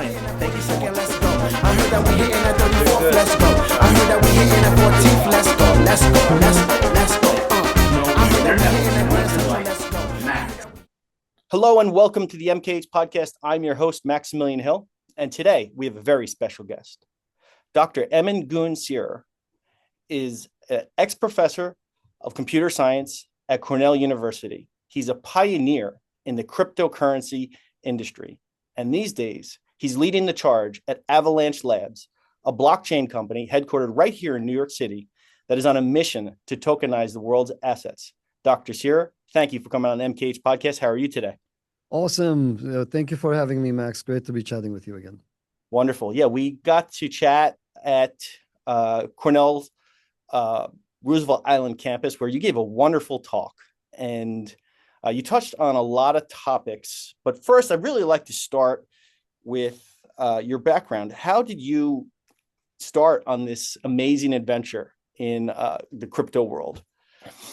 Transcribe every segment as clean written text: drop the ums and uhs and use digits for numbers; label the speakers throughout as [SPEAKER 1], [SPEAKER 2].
[SPEAKER 1] flying. Thank you so much. Let's go. I heard that we hitting at 34th. Let's go. I heard that we hitting at 14th. Let's go. Let's go. Let's go. Let's go. I heard that we hitting at 14th. Let's go.
[SPEAKER 2] Hello and welcome to the MKH Podcast. I'm your host, Maximillian Hill, and today we have a very special guest. Dr. Emin Gün Sirer is an ex-professor of computer science at Cornell University. He's a pioneer in the cryptocurrency industry, and these days he's leading the charge at Avalanche Labs, a blockchain company headquartered right here in New York City that is on a mission to tokenize the world's assets. Dr. Sirer, thank you for coming on the MKH Podcast. How are you today?
[SPEAKER 3] Awesome. Thank you for having me, Max. Great to be chatting with you again.
[SPEAKER 2] Wonderful. Yeah, we got to chat at Cornell's Roosevelt Island campus where you gave a wonderful talk, and you touched on a lot of topics. But first, I'd really like to start with your background. How did you start on this amazing adventure in the crypto world?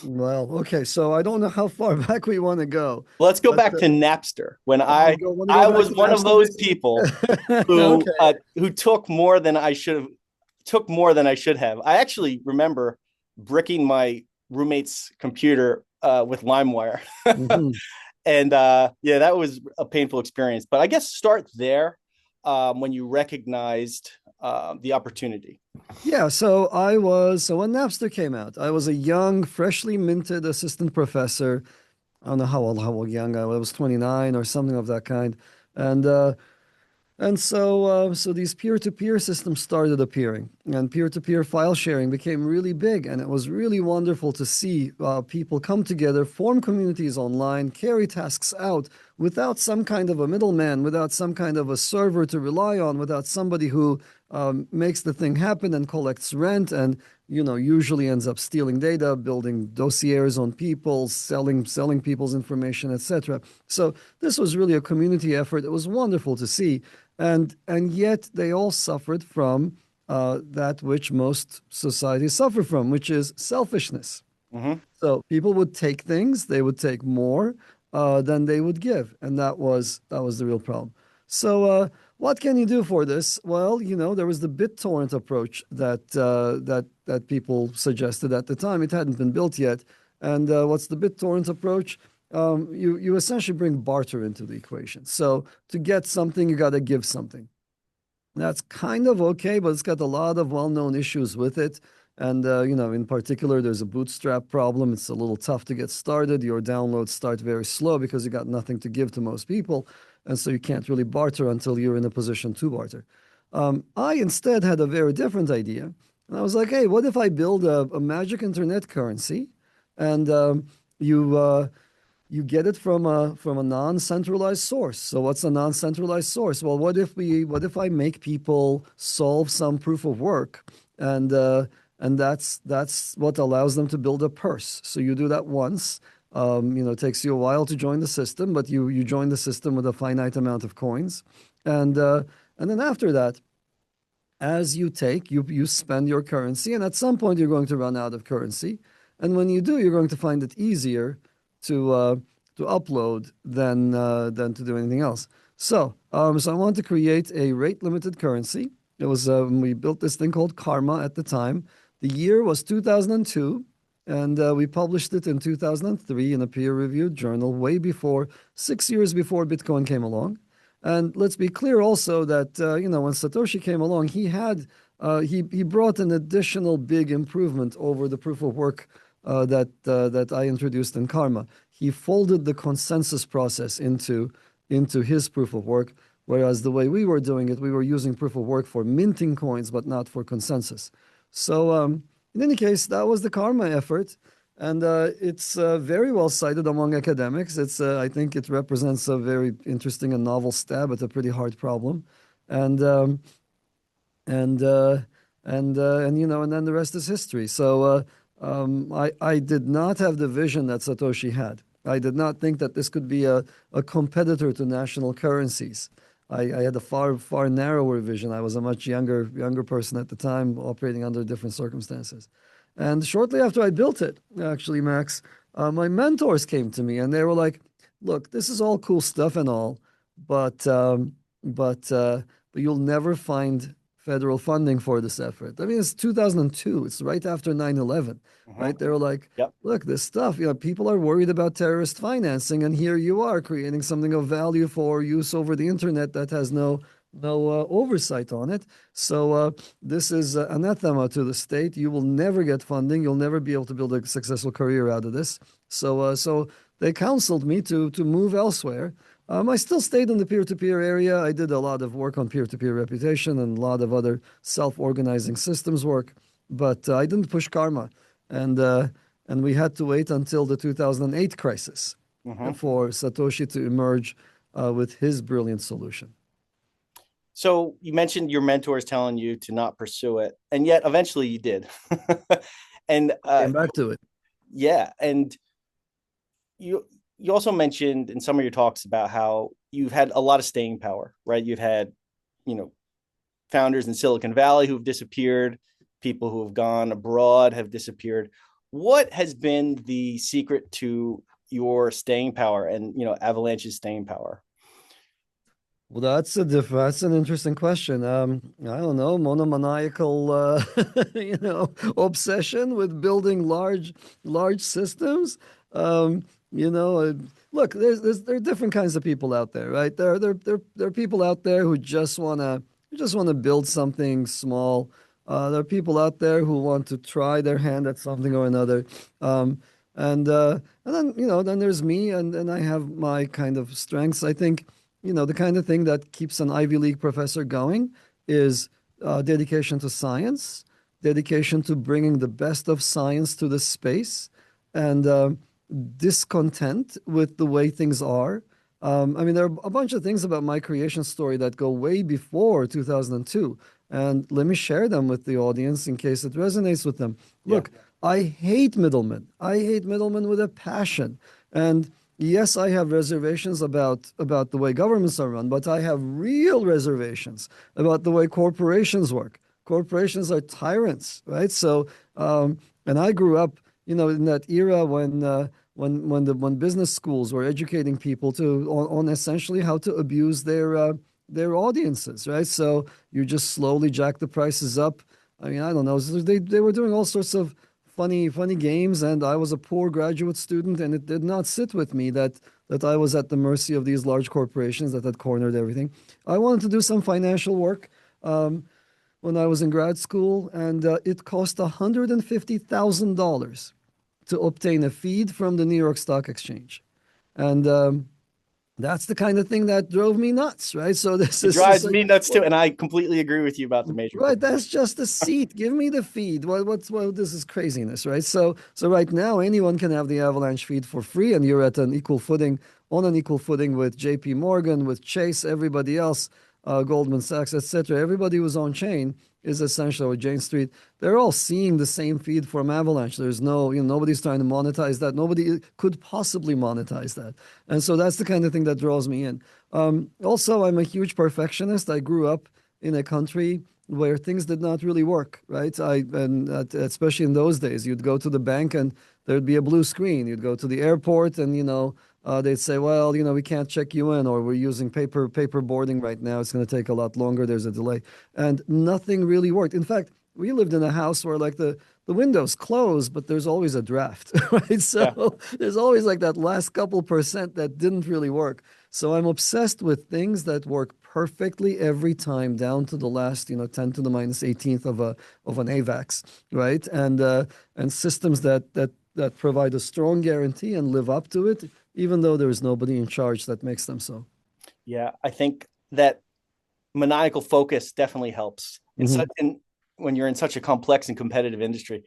[SPEAKER 3] Well, okay, so I don't know how far back we want to go.
[SPEAKER 2] Let's go back to Napster when I was one of those people who who took more than I should have. I actually remember bricking my roommate's computer with LimeWire.
[SPEAKER 3] Mm-hmm.
[SPEAKER 2] And yeah, that was a painful experience. But I guess start there when you recognized the opportunity.
[SPEAKER 3] Yeah, so when Napster came out, I was a young, freshly minted assistant professor. I don't know how old young I was 29 or something of that kind. And so these peer-to-peer systems started appearing, and peer-to-peer file sharing became really big, and it was really wonderful to see people come together, form communities online, carry tasks out without some kind of a middleman, without some kind of a server to rely on, without somebody who makes the thing happen and collects rent and, usually ends up stealing data, building dossiers on people, selling people's information, etc. So this was really a community effort. It was wonderful to see. And yet they all suffered from that which most societies suffer from, which is selfishness.
[SPEAKER 2] Mm-hmm.
[SPEAKER 3] So people would take things, they would take more than they would give, and that was the real problem. So what can you do for this? Well, there was the BitTorrent approach that people suggested at the time. It hadn't been built yet. And what's the BitTorrent approach? You essentially bring barter into the equation. So to get something, you got to give something. That's kind of okay, but it's got a lot of well-known issues with it. And, in particular, there's a bootstrap problem. It's a little tough to get started. Your downloads start very slow because you got nothing to give to most people. And so you can't really barter until you're in a position to barter. I instead had a very different idea. And I was like, hey, what if I build a magic internet currency and you get it from a non-centralized source. So what's a non-centralized source? Well, what if I make people solve some proof of work, and that's what allows them to build a purse. So you do that once. It takes you a while to join the system, but you join the system with a finite amount of coins, and then after that, as you spend your currency, and at some point you're going to run out of currency, and when you do, you're going to find it easier to upload than to do anything else. So I wanted to create a rate-limited currency. It was we built this thing called Karma at the time. The year was 2002, and we published it in 2003 in a peer-reviewed journal, 6 years before Bitcoin came along. And let's be clear also that when Satoshi came along, he brought an additional big improvement over the proof of work that I introduced in Karma. He folded the consensus process into his proof of work, whereas the way we were doing it, we were using proof of work for minting coins, but not for consensus. So in any case, that was the Karma effort, and it's very well cited among academics. I think it represents a very interesting and novel stab at a pretty hard problem, and then the rest is history. So. I did not have the vision that Satoshi had. I did not think that this could be a competitor to national currencies. I had a far narrower vision. I was a much younger person at the time, operating under different circumstances. And shortly after I built it, actually, Max, my mentors came to me and they were like, look, this is all cool stuff and all, but but you'll never find federal funding for this effort. I mean, it's 2002. It's right after 9/11, right? They were like,
[SPEAKER 2] Yep.
[SPEAKER 3] look, this stuff, people are worried about terrorist financing, and here you are creating something of value for use over the internet that has no oversight on it. So this is anathema to the state. You will never get funding. You'll never be able to build a successful career out of this. So they counseled me to move elsewhere. I still stayed in the peer-to-peer area. I did a lot of work on peer-to-peer reputation and a lot of other self-organizing systems work, but I didn't push karma, and we had to wait until the 2008 crisis for Satoshi to emerge with his brilliant solution.
[SPEAKER 2] So you mentioned your mentors telling you to not pursue it, and yet eventually you did. And
[SPEAKER 3] Came back to it.
[SPEAKER 2] Yeah, and you also mentioned in some of your talks about how you've had a lot of staying power, right? You've had, founders in Silicon Valley who've disappeared, people who have gone abroad have disappeared. What has been the secret to your staying power and, Avalanche's staying power?
[SPEAKER 3] Well, that's an interesting question. I don't know, monomaniacal, obsession with building large systems. Look, there are different kinds of people out there, right? There are people out there who just wanna build something small. There are people out there who want to try their hand at something or another. And then then there's me, and I have my kind of strengths. I think. The kind of thing that keeps an Ivy League professor going is dedication to science, dedication to bringing the best of science to the space, and discontent with the way things are. There are a bunch of things about my creation story that go way before 2002. And let me share them with the audience in case it resonates with them. Look, I hate middlemen. I hate middlemen with a passion. And yes, I have reservations about the way governments are run, but I have real reservations about the way corporations work. Corporations are tyrants, right? So, and I grew up, in that era when business schools were educating people on essentially how to abuse their audiences, right? So you just slowly jack the prices up. I don't know. They were doing all sorts of funny games, and I was a poor graduate student, and it did not sit with me that I was at the mercy of these large corporations that had cornered everything. I wanted to do some financial work when I was in grad school, and it cost $150,000 to obtain a feed from the New York Stock Exchange, and that's the kind of thing that drove me nuts, right? So this
[SPEAKER 2] drives me nuts too, and I completely agree with you about the major.
[SPEAKER 3] Right, that's just a seat. Give me the feed. This is craziness, right? So right now, anyone can have the Avalanche feed for free, and you're at on an equal footing with J.P. Morgan, with Chase, everybody else, Goldman Sachs, etc. Everybody who's on chain is essentially, or Jane Street, they're all seeing the same feed from Avalanche. There's nobody's trying to monetize that. Nobody could possibly monetize that. And so that's the kind of thing that draws me in. Also, I'm a huge perfectionist. I grew up in a country where things did not really work, right? Especially in those days, you'd go to the bank and there'd be a blue screen. You'd go to the airport and, they'd say, well, we can't check you in, or we're using paper boarding right now. It's going to take a lot longer. There's a delay. And nothing really worked. In fact, we lived in a house where the windows close, but there's always a draft, right? So there's always that last couple percent that didn't really work. So I'm obsessed with things that work perfectly every time, down to the last, 10 to the minus 18th of an AVAX, right? And systems that provide a strong guarantee and live up to it, even though there is nobody in charge that makes them so.
[SPEAKER 2] Yeah, I think that maniacal focus definitely helps. When you're in such a complex and competitive industry,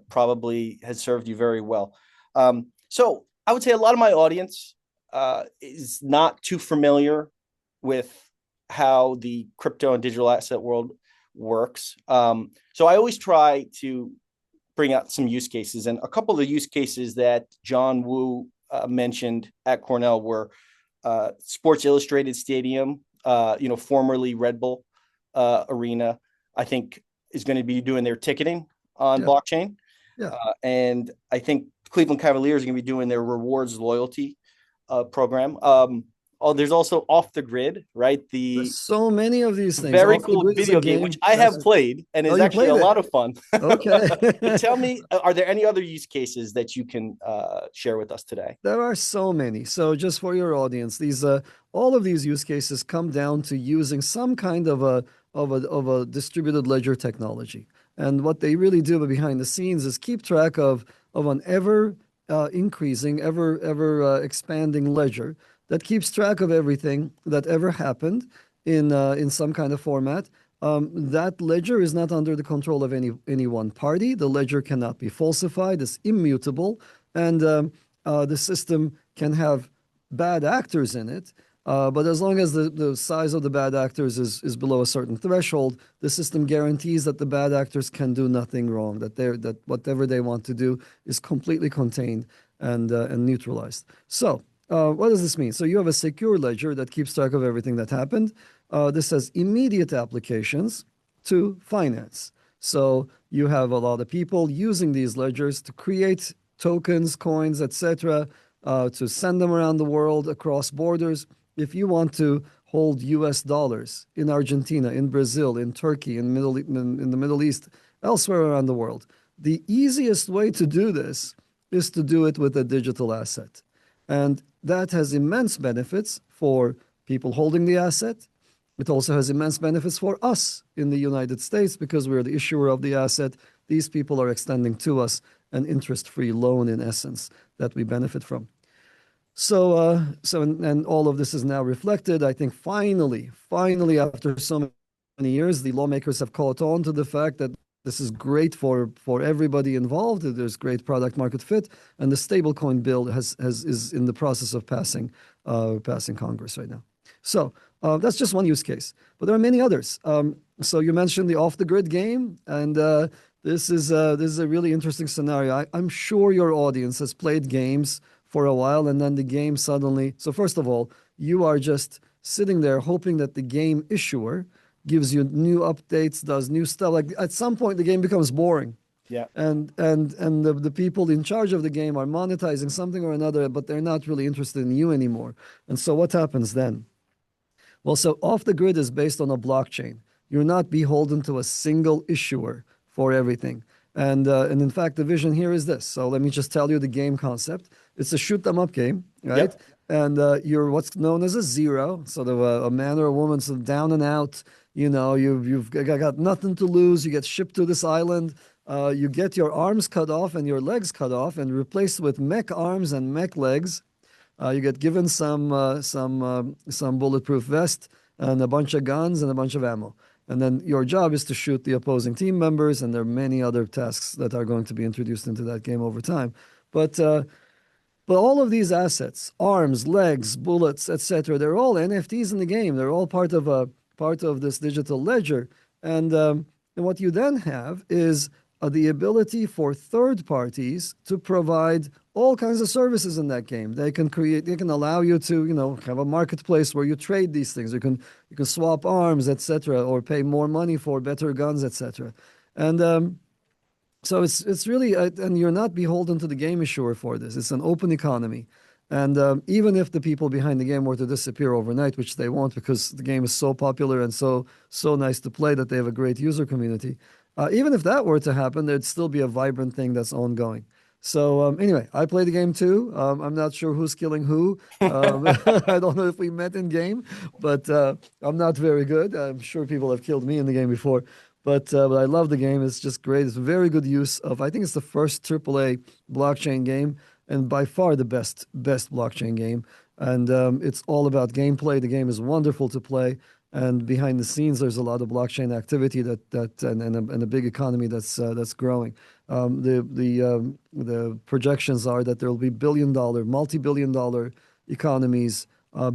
[SPEAKER 2] probably has served you very well. So I would say a lot of my audience is not too familiar with how the crypto and digital asset world works. So I always try to bring out some use cases, and a couple of the use cases that John Woo mentioned at Cornell were Sports Illustrated Stadium, formerly Red Bull Arena, I think is going to be doing their ticketing on blockchain.
[SPEAKER 3] Yeah.
[SPEAKER 2] And I think Cleveland Cavaliers are going to be doing their rewards loyalty program. there's also Off the Grid, right? The
[SPEAKER 3] There's so many of these things.
[SPEAKER 2] very
[SPEAKER 3] Off the
[SPEAKER 2] cool
[SPEAKER 3] Grid is a
[SPEAKER 2] video game, which I have played and
[SPEAKER 3] Oh,
[SPEAKER 2] is
[SPEAKER 3] you
[SPEAKER 2] actually a
[SPEAKER 3] played it?
[SPEAKER 2] lot of fun.
[SPEAKER 3] Okay.
[SPEAKER 2] Tell me, are there any other use cases that you can share with us today?
[SPEAKER 3] There are so many. So just for your audience, these all of these use cases come down to using some kind of a distributed ledger technology. And what they really do behind the scenes is keep track of an ever increasing, ever expanding ledger that keeps track of everything that ever happened in some kind of format. That ledger is not under the control of any one party. The ledger cannot be falsified. It's immutable, and the system can have bad actors in it. But as long as the size of the bad actors is below a certain threshold, the system guarantees that the bad actors can do nothing wrong, that whatever they want to do is completely contained and neutralized. So what does this mean? So you have a secure ledger that keeps track of everything that happened. This has immediate applications to finance. So you have a lot of people using these ledgers to create tokens, coins, etc., to send them around the world across borders. If you want to hold US dollars in Argentina, in Brazil, in Turkey, in the Middle East, elsewhere around the world, the easiest way to do this is to do it with a digital asset. And that has immense benefits for people holding the asset. It also has immense benefits for us in the United States because we're the issuer of the asset. These people are extending to us an interest-free loan, in essence, that we benefit from. So and all of this is now reflected. I think finally, after so many years, the lawmakers have caught on to the fact that this is great for everybody involved. There's great product market fit, and the stablecoin bill is in the process of passing Congress right now. So that's just one use case, but there are many others. So you mentioned the off-the-grid game, and this is a really interesting scenario. I'm sure your audience has played games for a while, and then the game suddenly. So first of all, you are just sitting there hoping that the game issuer gives you new updates, does new stuff. Like at some point, the game becomes boring.
[SPEAKER 2] Yeah.
[SPEAKER 3] And the people in charge of the game are monetizing something or another, but they're not really interested in you anymore. And so what happens then? Well, so off the grid is based on a blockchain. You're not beholden to a single issuer for everything. And in fact, the vision here is this. So let me just tell you the game concept. It's a shoot 'em up game, right?
[SPEAKER 2] Yep.
[SPEAKER 3] And you're what's known as a zero, sort of a man or a woman, sort of down and out. You know, you've got nothing to lose. You get shipped to this island. You get your arms cut off and your legs cut off and replaced with mech arms and mech legs. You get given some bulletproof vest and a bunch of guns and a bunch of ammo. And then your job is to shoot the opposing team members, and there are many other tasks that are going to be introduced into that game over time. But all of these assets, arms, legs, bullets, etc., they're all NFTs in the game. They're all part of this digital ledger. And what you then have is the ability for third parties to provide all kinds of services in that game. They can allow you to, have a marketplace where you trade these things. You can swap arms, etc., or pay more money for better guns, etc. And so it's really, and you're not beholden to the game issuer for this. It's an open economy. And even if the people behind the game were to disappear overnight, which they won't because the game is so popular and so nice to play that they have a great user community, even if that were to happen, there'd still be a vibrant thing that's ongoing. So anyway, I play the game too. I'm not sure who's killing who. I don't know if we met in game, but I'm not very good. I'm sure people have killed me in the game before. But I love the game. It's just great. It's a very good use of, I think it's the first AAA blockchain game and by far the best blockchain game. And it's all about gameplay. The game is wonderful to play. And behind the scenes, there's a lot of blockchain activity and a big economy that's growing. The projections are that there will be multi-billion-dollar economies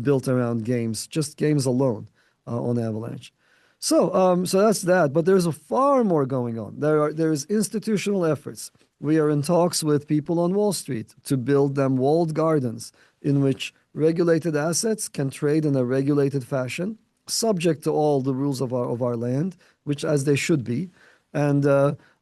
[SPEAKER 3] built around games, just games alone on Avalanche. So that's that. But there's far more going on. There's institutional efforts. We are in talks with people on Wall Street to build them walled gardens in which regulated assets can trade in a regulated fashion, subject to all the rules of our land, which as they should be, and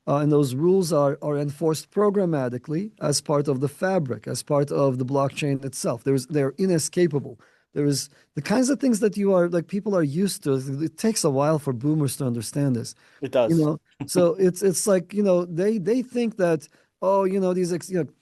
[SPEAKER 3] those rules are enforced programmatically as part of the fabric, as part of the blockchain itself. They're inescapable. There is the kinds of things that you are like people are used to. It takes a while for boomers to understand this.
[SPEAKER 2] It does.
[SPEAKER 3] So it's like, they think that, oh,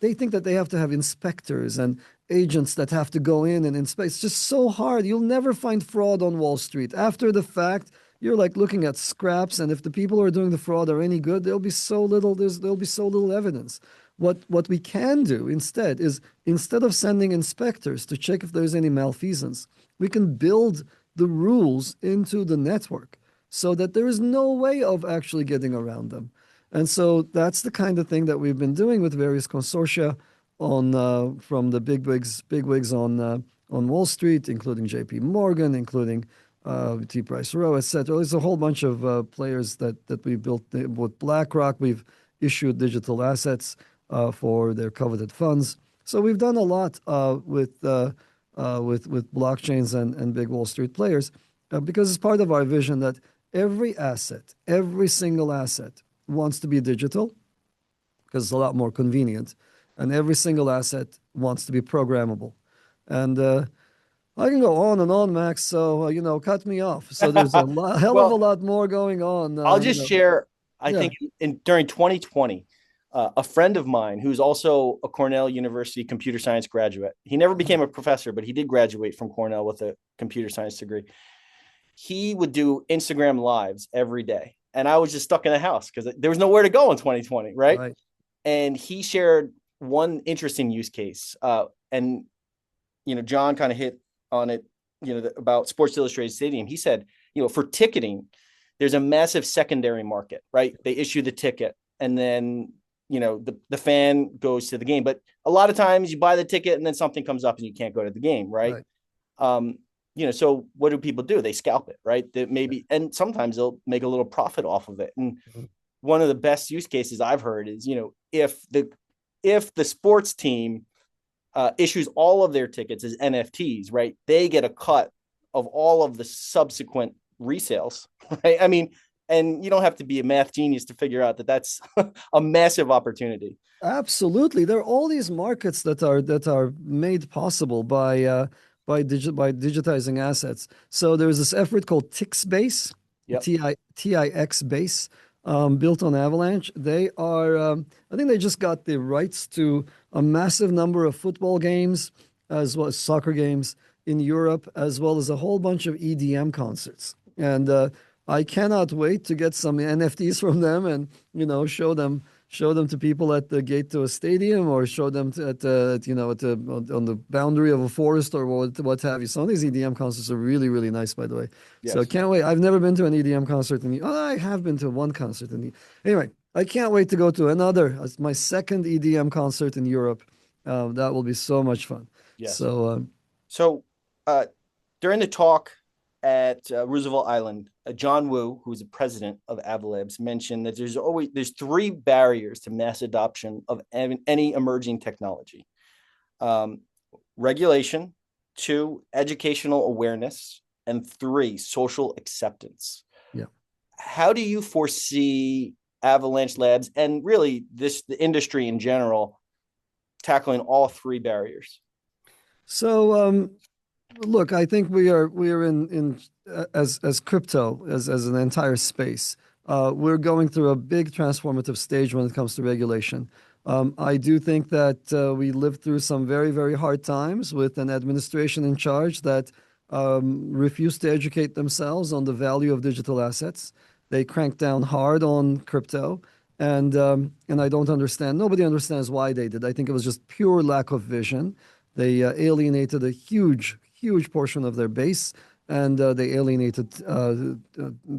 [SPEAKER 3] they think that they have to have inspectors and agents that have to go in and inspect. It's just so hard. You'll never find fraud on Wall Street. After the fact, you're like looking at scraps, and if the people who are doing the fraud are any good, there'll be so little evidence. What we can do instead is, instead of sending inspectors to check if there's any malfeasance, we can build the rules into the network so that there is no way of actually getting around them. And so that's the kind of thing that we've been doing with various consortia from the bigwigs on Wall Street, including J.P. Morgan, including T. Price Rowe, etc. There's a whole bunch of players that we built with BlackRock. We've issued digital assets for their coveted funds. So we've done a lot with blockchains and big Wall Street players because it's part of our vision that every single asset wants to be digital because it's a lot more convenient, and every single asset wants to be programmable. And I can go on and on, Max. So cut me off. So there's a hell of a lot more going on.
[SPEAKER 2] I'll just share. I think during 2020. A friend of mine who's also a Cornell University computer science graduate. He never became a professor, but he did graduate from Cornell with a computer science degree. He would do Instagram lives every day. And I was just stuck in the house because there was nowhere to go in 2020, right? And he shared one interesting use case. And, John kind of hit on it, about Sports Illustrated Stadium. He said, for ticketing, there's a massive secondary market, right? They issue the ticket and then the fan goes to the game, but a lot of times you buy the ticket and then something comes up and you can't go to the game. Right. So what do people do? They scalp it, right? And sometimes they'll make a little profit off of it. And one of the best use cases I've heard is, if the sports team issues all of their tickets as NFTs, right, they get a cut of all of the subsequent resales, right? I mean, and you don't have to be a math genius to figure out that that's a massive opportunity.
[SPEAKER 3] Absolutely. There are all these markets that are made possible by digitizing assets. So there's this effort called TixBase, TIX Base, built on Avalanche. They are, I think they just got the rights to a massive number of football games, as well as soccer games in Europe, as well as a whole bunch of EDM concerts. And I cannot wait to get some NFTs from them and, show them to people at the gate to a stadium, or show them on the boundary of a forest, or what have you. Some of these EDM concerts are really, really nice, by the way. Yes. So I can't wait. I've never been to an EDM concert I have been to one concert anyway, I can't wait to go to another. It's my second EDM concert in Europe. That will be so much fun.
[SPEAKER 2] Yes.
[SPEAKER 3] So
[SPEAKER 2] during the talk at Roosevelt Island, John Wu, who's the president of Avalanche Labs, mentioned that there's three barriers to mass adoption of any emerging technology: regulation, 2, educational awareness, and 3, social acceptance.
[SPEAKER 3] Yeah.
[SPEAKER 2] How do you foresee Avalanche Labs and really the industry in general tackling all 3 barriers?
[SPEAKER 3] So, look, I think we are in as crypto, as an entire space, we're going through a big transformative stage when it comes to regulation. I do think that we lived through some very, very hard times with an administration in charge that refused to educate themselves on the value of digital assets. They cranked down hard on crypto, and I don't understand. Nobody understands why they did. I think it was just pure lack of vision. They alienated a huge portion of their base, and they alienated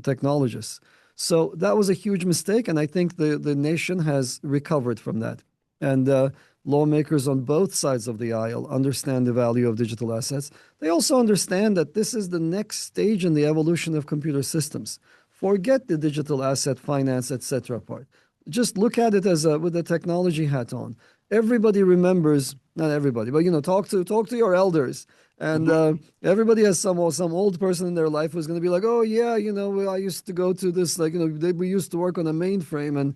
[SPEAKER 3] technologists. So that was a huge mistake, and I think the nation has recovered from that. And lawmakers on both sides of the aisle understand the value of digital assets. They also understand that this is the next stage in the evolution of computer systems. Forget the digital asset finance, etc. part. Just look at it as with a technology hat on. Everybody remembers, not everybody, but talk to your elders, and everybody has some old person in their life who's going to be like, oh yeah, I used to go to this, we used to work on a mainframe, and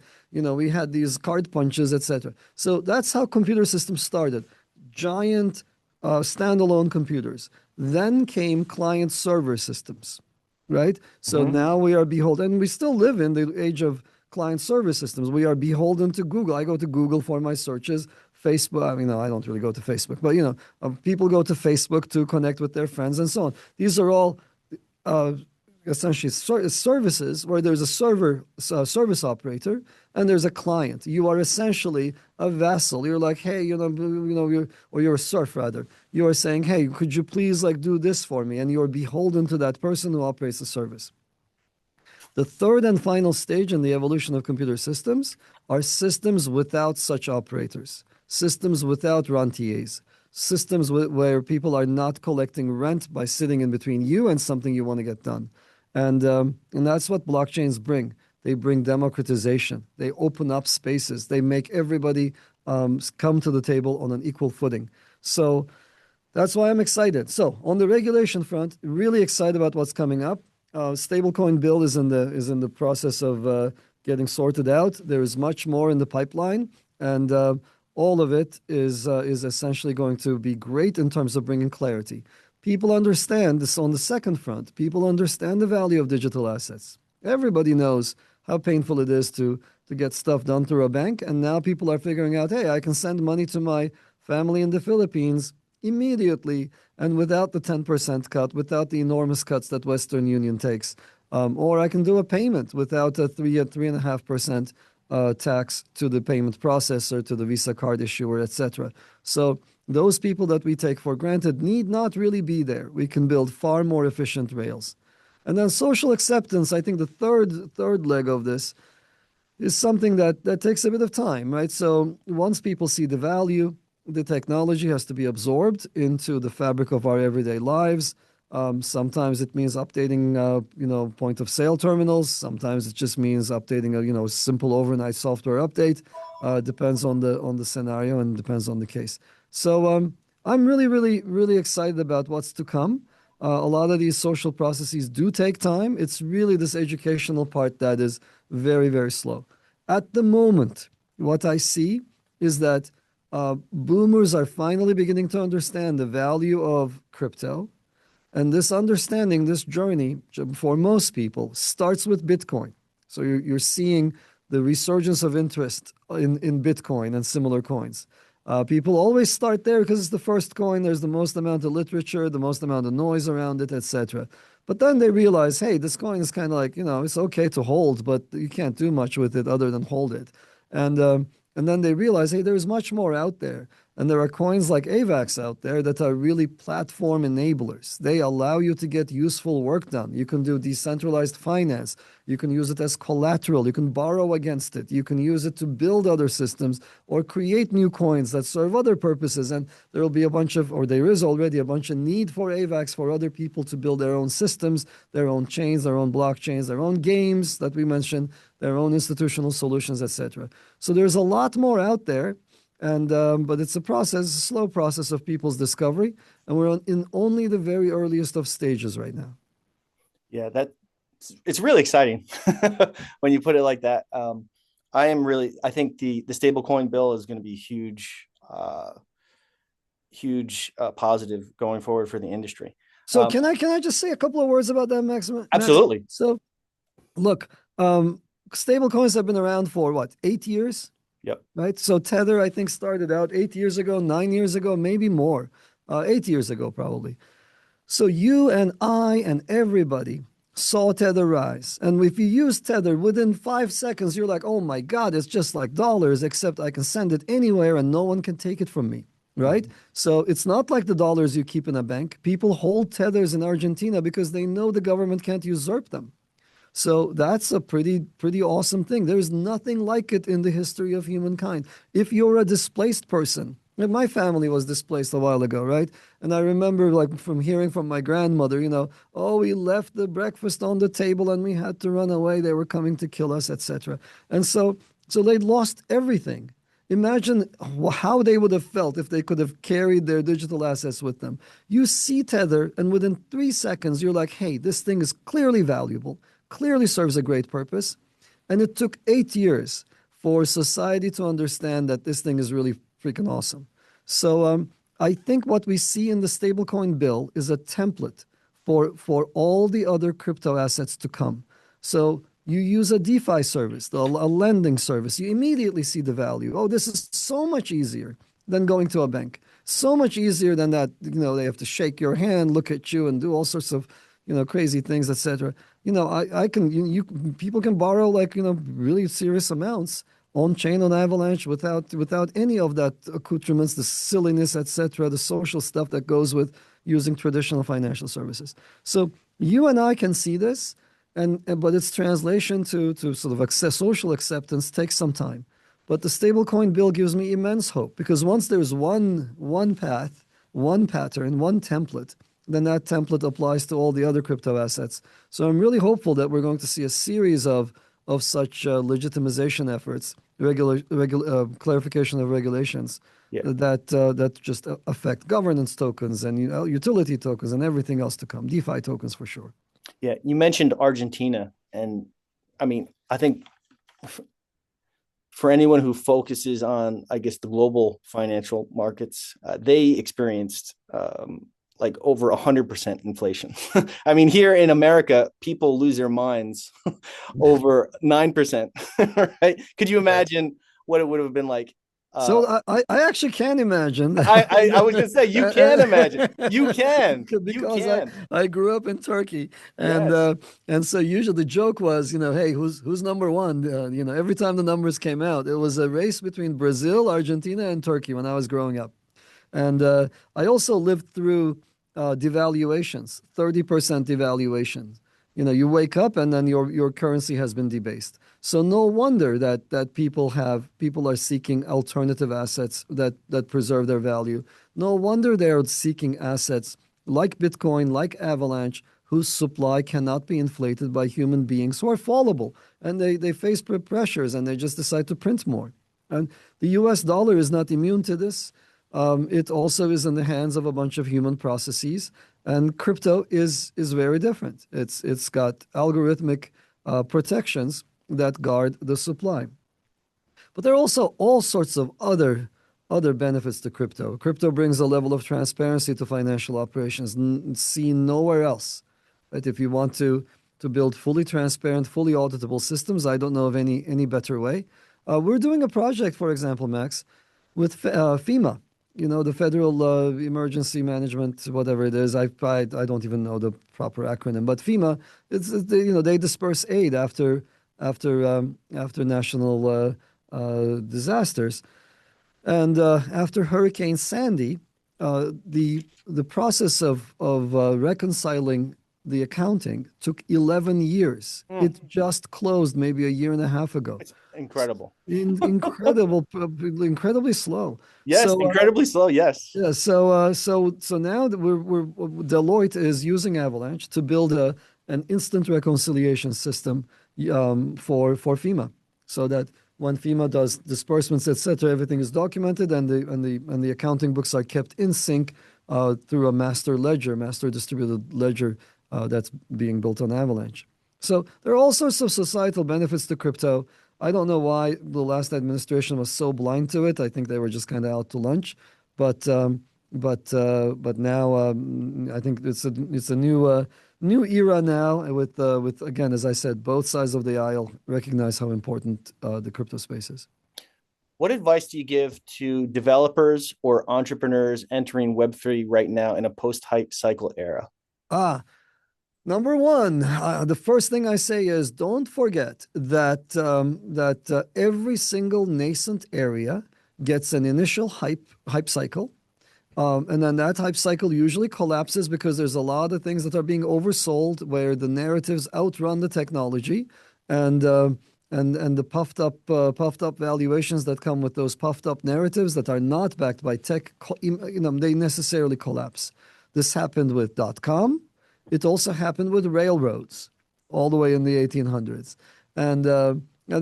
[SPEAKER 3] we had these card punches, etc. So that's how computer systems started. Giant standalone computers. Then came client server systems, right? So now we are beholden, and we still live in the age of client server systems. We are beholden to Google. I go to Google for my searches. Facebook, I mean, no, I don't really go to Facebook, but people go to Facebook to connect with their friends and so on. These are all essentially services where there's a service operator and there's a client. You are essentially a vassal. You're like, hey, you're a serf rather. You are saying, hey, could you please do this for me? And you're beholden to that person who operates the service. The third and final stage in the evolution of computer systems are systems without such operators, systems without rentiers, systems where people are not collecting rent by sitting in between you and something you want to get done. And that's what blockchains bring. They bring democratization. They open up spaces. They make everybody come to the table on an equal footing. So that's why I'm excited. So on the regulation front, really excited about what's coming up. Stablecoin bill is in the process of getting sorted out. There is much more in the pipeline, and all of it is essentially going to be great in terms of bringing clarity. People understand this on the second front. People understand the value of digital assets. Everybody knows how painful it is to get stuff done through a bank, and now people are figuring out, hey, I can send money to my family in the Philippines immediately and without the 10% cut, without the enormous cuts that Western Union takes. Or I can do a payment without a 3.5% tax to the payment processor, to the Visa card issuer, etc. So those people that we take for granted need not really be there. We can build far more efficient rails. And then social acceptance, I think the third leg of this is something that takes a bit of time, right? So once people see the value, the technology has to be absorbed into the fabric of our everyday lives. Sometimes it means updating, point of sale terminals. Sometimes it just means updating a, simple overnight software update. Depends on the scenario and depends on the case. So I'm really, really, really excited about what's to come. A lot of these social processes do take time. It's really this educational part that is very, very slow. At the moment, what I see is that boomers are finally beginning to understand the value of crypto. And this understanding, this journey, for most people, starts with Bitcoin. So you're seeing the resurgence of interest in Bitcoin and similar coins. People always start there because it's the first coin. There's the most amount of literature, the most amount of noise around it, etc. But then they realize, hey, this coin is kind of like, it's okay to hold, but you can't do much with it other than hold it. And then they realize, hey, there's much more out there. And there are coins like AVAX out there that are really platform enablers. They allow you to get useful work done. You can do decentralized finance. You can use it as collateral. You can borrow against it. You can use it to build other systems or create new coins that serve other purposes. And there will be there is already a bunch of need for AVAX for other people to build their own systems, their own chains, their own blockchains, their own games that we mentioned, their own institutional solutions, etc. So there's a lot more out there. But it's a slow process of people's discovery, and we're in only the very earliest of stages right now.
[SPEAKER 2] Yeah, it's really exciting when you put it like that. I think the stablecoin bill is going to be huge positive going forward for the industry.
[SPEAKER 3] So can I just say a couple of words about that, Maximilian?
[SPEAKER 2] Absolutely.
[SPEAKER 3] So look, stablecoins have been around for 8 years?
[SPEAKER 2] Yep.
[SPEAKER 3] Right. So Tether, I think, started out 8 years ago, 9 years ago, maybe more, 8 years ago, probably. So you and I and everybody saw Tether rise. And if you use Tether within 5 seconds, you're like, oh my God, it's just like dollars, except I can send it anywhere and no one can take it from me. Right. So it's not like the dollars you keep in a bank. People hold Tethers in Argentina because they know the government can't usurp them. So that's a pretty awesome thing. There's nothing like it in the history of humankind. If you're a displaced person, and my family was displaced a while ago, right? And I remember from hearing from my grandmother, we left the breakfast on the table and we had to run away. They were coming to kill us, etc. And so they'd lost everything. Imagine how they would have felt if they could have carried their digital assets with them. You see Tether, and within 3 seconds, you're like, hey, this thing is clearly valuable. Clearly serves a great purpose. And it took 8 years for society to understand that this thing is really freaking awesome. So I think what we see in the stablecoin bill is a template for all the other crypto assets to come. So you use a DeFi service, a lending service, you immediately see the value. Oh, this is so much easier than going to a bank. So much easier than that, they have to shake your hand, look at you, and do all sorts of, crazy things, etc. People can borrow like, really serious amounts on chain on Avalanche without any of that accoutrements, the silliness, etc., the social stuff that goes with using traditional financial services. So you and I can see this, but its translation to sort of social acceptance takes some time. But the stablecoin bill gives me immense hope, because once there's one path, one pattern, one template, then that template applies to all the other crypto assets. So I'm really hopeful that we're going to see a series of such legitimization efforts, clarification of regulations that just affect governance tokens and utility tokens and everything else to come, DeFi tokens for sure.
[SPEAKER 2] Yeah, you mentioned Argentina, and I mean, I think for anyone who focuses on, I guess, the global financial markets, they experienced like over 100% inflation. I mean, here in America, people lose their minds over 9%, right? Could you imagine what it would have been like?
[SPEAKER 3] So I actually can imagine.
[SPEAKER 2] I was going to say, you can imagine. You can.
[SPEAKER 3] Because I grew up in Turkey. And
[SPEAKER 2] Yes.
[SPEAKER 3] And so usually the joke was, hey, who's number one? Every time the numbers came out, it was a race between Brazil, Argentina, and Turkey when I was growing up. And I also lived through devaluations, 30% devaluation. You wake up and then your currency has been debased. So no wonder that people are seeking alternative assets that preserve their value. No wonder they're seeking assets like Bitcoin, like Avalanche, whose supply cannot be inflated by human beings who are fallible, and they face pressures and they just decide to print more. And the US dollar is not immune to this. It also is in the hands of a bunch of human processes, and crypto is very different. It's got algorithmic protections that guard the supply. But there are also all sorts of other benefits to crypto. Crypto brings a level of transparency to financial operations seen nowhere else. Right? If you want to build fully transparent, fully auditable systems, I don't know of any better way. We're doing a project, for example, Max, with FEMA. The Federal Emergency Management, whatever it is. I don't even know the proper acronym, but FEMA, they disperse aid after national disasters, and after Hurricane Sandy, the process of reconciling the accounting took 11 years. It just closed maybe a year and a half ago.
[SPEAKER 2] It's incredible.
[SPEAKER 3] Incredibly slow.
[SPEAKER 2] Yes,
[SPEAKER 3] So,
[SPEAKER 2] incredibly slow. Yes.
[SPEAKER 3] Yeah. So now that Deloitte is using Avalanche to build an instant reconciliation system for FEMA, so that when FEMA does disbursements, etc., everything is documented and the accounting books are kept in sync through a master distributed ledger that's being built on Avalanche. So there are all sorts of societal benefits to crypto. I don't know why the last administration was so blind to it. I think they were just kind of out to lunch, but now I think it's a new era now with again, as I said, both sides of the aisle recognize how important the crypto space is.
[SPEAKER 2] What advice do you give to developers or entrepreneurs entering Web3 right now in a post-hype cycle era?
[SPEAKER 3] Number one, the first thing I say is don't forget that every single nascent area gets an initial hype cycle. And then that hype cycle usually collapses because there's a lot of things that are being oversold where the narratives outrun the technology, and the puffed up valuations that come with those puffed up narratives that are not backed by tech, they necessarily collapse. This happened with .com. It also happened with railroads all the way in the 1800s, and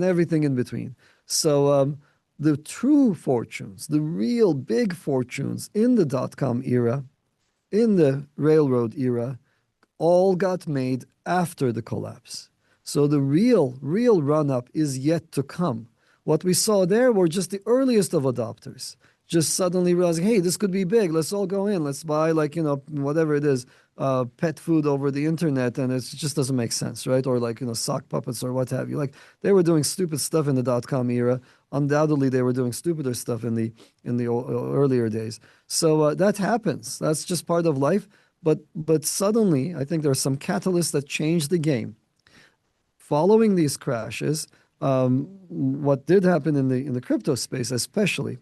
[SPEAKER 3] everything in between. So the true fortunes, the real big fortunes in the .com era, in the railroad era, all got made after the collapse. So the real run-up is yet to come. What we saw there were just the earliest of adopters. just suddenly realizing, hey, this could be big. Let's all go in. Let's buy like, whatever it is, pet food over the internet. And it just doesn't make sense, right? Or like, sock puppets or what have you. Like they were doing stupid stuff in the dot-com era. Undoubtedly, they were doing stupider stuff in the earlier days. So that happens. That's just part of life. But suddenly, I think there are some catalysts that change the game. Following these crashes, what did happen in the crypto space, especially,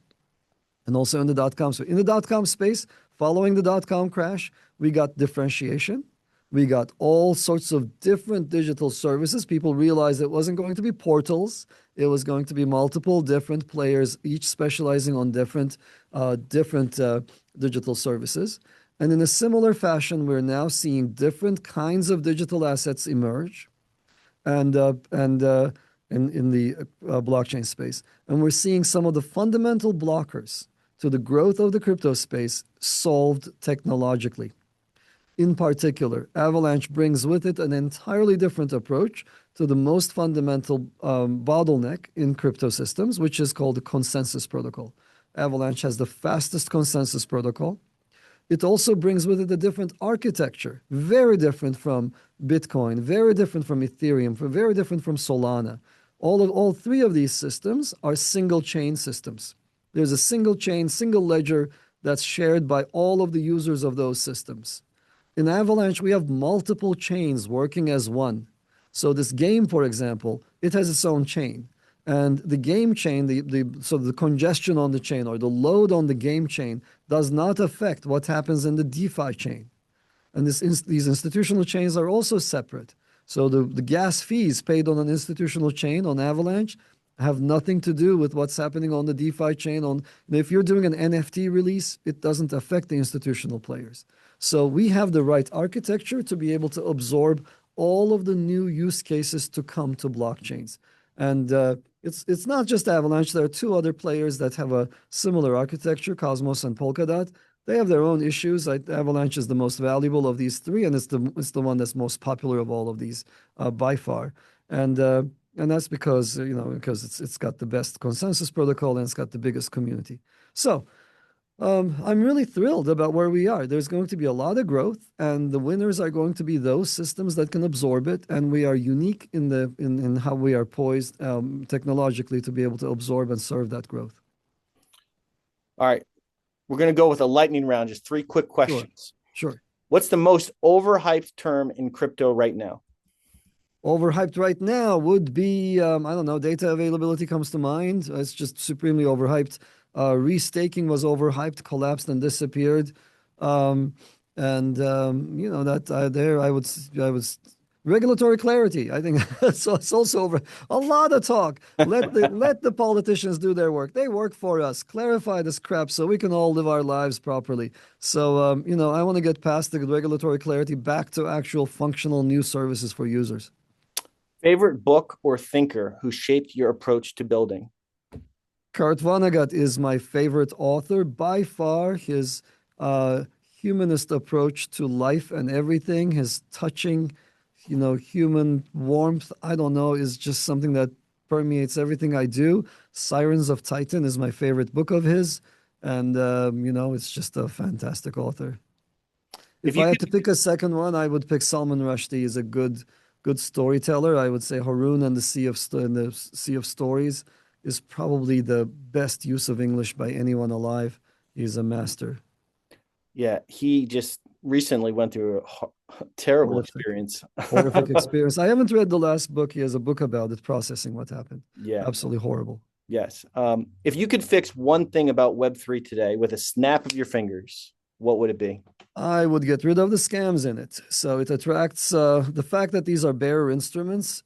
[SPEAKER 3] and also in the dot-com space. In the dot-com space, following the dot-com crash, we got differentiation. We got all sorts of different digital services. People realized it wasn't going to be portals. It was going to be multiple different players, each specializing on different digital services. And in a similar fashion, we're now seeing different kinds of digital assets emerge, and in the blockchain space. And we're seeing some of the fundamental blockers to the growth of the crypto space solved technologically. In particular, Avalanche brings with it an entirely different approach to the most fundamental bottleneck in crypto systems, which is called the consensus protocol. Avalanche has the fastest consensus protocol. It also brings with it a different architecture, very different from Bitcoin, very different from Ethereum, very different from Solana. All three of these systems are single chain systems. There's a single chain, single ledger that's shared by all of the users of those systems. In Avalanche, we have multiple chains working as one. So this game, for example, it has its own chain. And the game chain, so the congestion on the chain or the load on the game chain does not affect what happens in the DeFi chain. And these institutional chains are also separate. So the gas fees paid on an institutional chain on Avalanche have nothing to do with what's happening on the DeFi chain. If you're doing an NFT release, it doesn't affect the institutional players. So we have the right architecture to be able to absorb all of the new use cases to come to blockchains. And it's not just Avalanche. There are two other players that have a similar architecture, Cosmos and Polkadot. They have their own issues. Avalanche is the most valuable of these three, and it's the one that's most popular of all of these by far. And that's because it's got the best consensus protocol and it's got the biggest community. So I'm really thrilled about where we are. There's going to be a lot of growth, and the winners are going to be those systems that can absorb it. And we are unique in how we are poised technologically to be able to absorb and serve that growth.
[SPEAKER 2] All right. We're going to go with a lightning round, just 3 quick questions.
[SPEAKER 3] Sure.
[SPEAKER 2] What's the most overhyped term in crypto right now?
[SPEAKER 3] Overhyped right now would be, I don't know, data availability comes to mind. It's just supremely overhyped. Restaking was overhyped, collapsed, and disappeared. I was regulatory clarity. I think it's also over. A lot of talk. Let the politicians do their work. They work for us. Clarify this crap so we can all live our lives properly. So I want to get past the regulatory clarity back to actual functional new services for users.
[SPEAKER 2] Favorite book or thinker who shaped your approach to building?
[SPEAKER 3] Kurt Vonnegut is my favorite author by far. His humanist approach to life and everything, his touching, human warmth, I don't know, is just something that permeates everything I do. Sirens of Titan is my favorite book of his. And, it's just a fantastic author. If I had to pick a second one, I would pick Salman Rushdie. He's a good storyteller. I would say Haroon and the Sea of Stories is probably the best use of English by anyone alive. He's a master.
[SPEAKER 2] Yeah, he just recently went through a terrible experience.
[SPEAKER 3] Horrific experience. I haven't read the last book. He has a book about it, processing what happened.
[SPEAKER 2] Yeah.
[SPEAKER 3] Absolutely horrible.
[SPEAKER 2] Yes. If you could fix one thing about Web3 today with a snap of your fingers, what would it be?
[SPEAKER 3] I would get rid of the scams in it. So it attracts, the fact that these are bearer instruments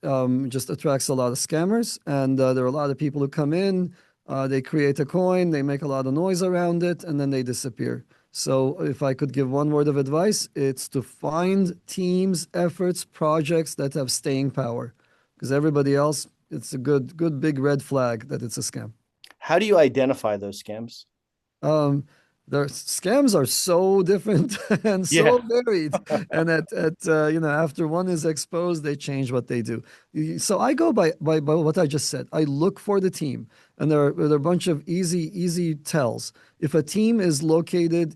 [SPEAKER 3] just attracts a lot of scammers. And there are a lot of people who come in, they create a coin, they make a lot of noise around it, and then they disappear. So if I could give one word of advice, it's to find teams, efforts, projects that have staying power. Because everybody else, it's a good big red flag that it's a scam.
[SPEAKER 2] How do you identify those scams?
[SPEAKER 3] their scams are so different and
[SPEAKER 2] Yeah.
[SPEAKER 3] so varied. And after one is exposed, they change what they do. So I go by what I just said. I look for the team, and there are a bunch of easy tells. If a team is located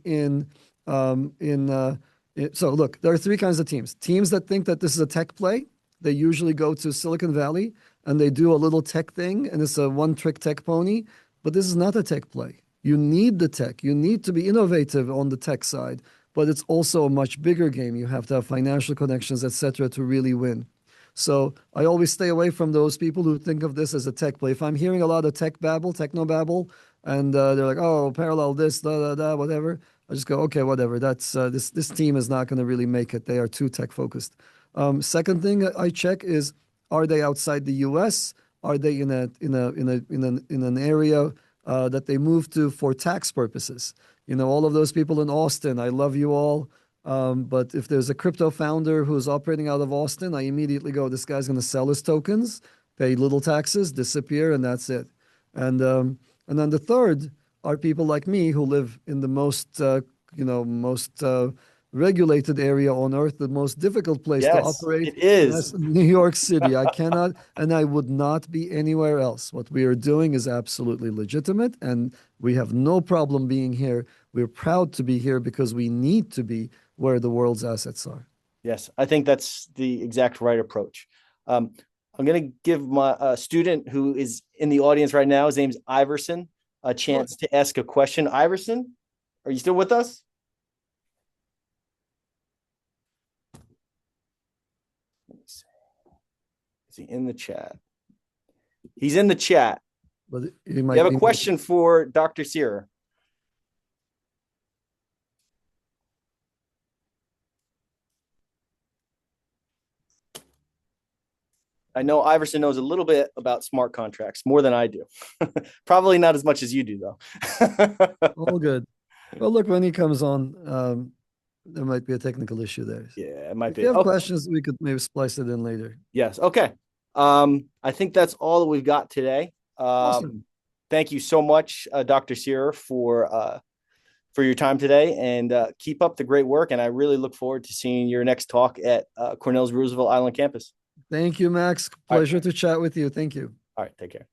[SPEAKER 3] so look, there are three kinds of teams. Teams that think that this is a tech play, they usually go to Silicon Valley and they do a little tech thing, and it's a one-trick tech pony. But this is not a tech play. You need the tech. You need to be innovative on the tech side, but it's also a much bigger game. You have to have financial connections, etc., to really win. So I always stay away from those people who think of this as a tech play. If I'm hearing a lot of tech babble, techno babble, and they're like, "Oh, parallel this, da da da, whatever," I just go, "Okay, whatever. That's this team is not going to really make it. They are too tech focused." Second thing I check is, are they outside the U.S.? Are they in an area that they moved to for tax purposes? All of those people in Austin, I love you all. But if there's a crypto founder who's operating out of Austin, I immediately go, this guy's going to sell his tokens, pay little taxes, disappear, and that's it. And then the third are people like me who live in the most regulated area on earth, the most difficult place to
[SPEAKER 2] Yes,
[SPEAKER 3] operate.
[SPEAKER 2] it is.
[SPEAKER 3] And that's New York City. I cannot, and I would not be anywhere else. What we are doing is absolutely legitimate, and we have no problem being here. We're proud to be here because we need to be where the world's assets are.
[SPEAKER 2] Yes, I think that's the exact right approach. I'm going to give my student who is in the audience right now, his name's Iverson, a chance to ask a question. Iverson, are you still with us? Let me see. Is he in the chat? He's in the chat.
[SPEAKER 3] But
[SPEAKER 2] You have a question for Dr. Sirer. I know Iverson knows a little bit about smart contracts, more than I do. Probably not as much as you do, though.
[SPEAKER 3] All good. Well, look, when he comes on, there might be a technical issue there.
[SPEAKER 2] Yeah, it might
[SPEAKER 3] If
[SPEAKER 2] be.
[SPEAKER 3] you have
[SPEAKER 2] Okay.
[SPEAKER 3] questions, we could maybe splice it in later.
[SPEAKER 2] Yes. Okay. I think that's all that we've got today.
[SPEAKER 3] Awesome.
[SPEAKER 2] Thank you so much, Dr. Sirer, for your time today, and keep up the great work. And I really look forward to seeing your next talk at Cornell's Roosevelt Island campus.
[SPEAKER 3] Thank you, Max. Pleasure to chat with you. Thank you.
[SPEAKER 2] All right. Take care.